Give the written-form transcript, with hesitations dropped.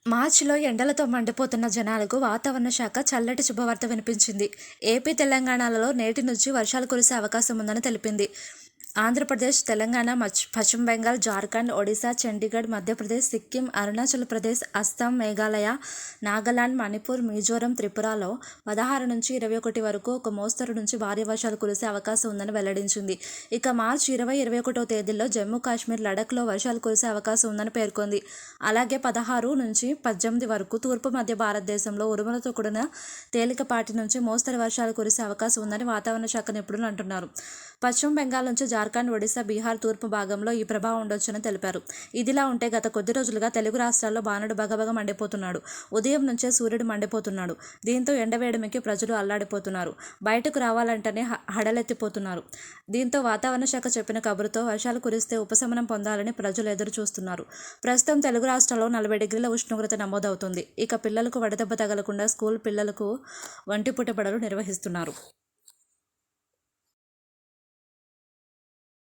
మార్చిలో ఎండలతో మండిపోతున్న జనాలకు వాతావరణ శాఖ చల్లటి శుభవార్త వినిపించింది. ఏపీ, తెలంగాణలలో నేటి నుంచి వర్షాలు కురిసే అవకాశం ఉందని తెలిపింది. ఆంధ్రప్రదేశ్, తెలంగాణ, పశ్చిమ బెంగాల్, జార్ఖండ్, ఒడిశా, చండీగఢ్, మధ్యప్రదేశ్, సిక్కిం, అరుణాచల్ ప్రదేశ్, అస్సాం, మేఘాలయ, నాగాలాండ్, మణిపూర్, మిజోరం, త్రిపురలో 16 నుంచి 21 వరకు ఒక మోస్తరు నుంచి భారీ వర్షాలు కురిసే అవకాశం ఉందని వెల్లడించింది. ఇక మార్చి 20, 21వ తేదీల్లో జమ్మూ కాశ్మీర్, లడఖ్లో వర్షాలు కురిసే అవకాశం ఉందని పేర్కొంది. అలాగే 16 నుంచి 18 వరకు తూర్పు మధ్య భారతదేశంలో ఉరుములతో కూడిన తేలికపాటి నుంచి మోస్తరు వర్షాలు కురిసే అవకాశం ఉందని వాతావరణ శాఖ నిపుణులు అంటున్నారు. పశ్చిమ బెంగాల్ నుంచి జార్ఖండ్, ఒడిశా, బీహార్ తూర్పు భాగంలో ఈ ప్రభావం ఉండొచ్చని తెలిపారు. ఇదిలా ఉంటే గత కొద్ది రోజులుగా తెలుగు రాష్ట్రాల్లో బాణుడు బగబగ మండిపోతున్నాడు. ఉదయం నుంచే సూర్యుడు మండిపోతున్నాడు. దీంతో ఎండవేడిమికి ప్రజలు అల్లాడిపోతున్నారు. బయటకు రావాలంటేనే హడలెత్తిపోతున్నారు. దీంతో వాతావరణ శాఖ చెప్పిన కబురుతో వర్షాలు కురిస్తే ఉపశమనం పొందాలని ప్రజలు ఎదురు చూస్తున్నారు. ప్రస్తుతం తెలుగు రాష్ట్రాల్లో 40 డిగ్రీల ఉష్ణోగ్రత నమోదవుతుంది. ఇక పిల్లలకు వడదెబ్బ తగలకుండా స్కూల్ పిల్లలకు వంటిపూట బడులు నిర్వహిస్తున్నారు.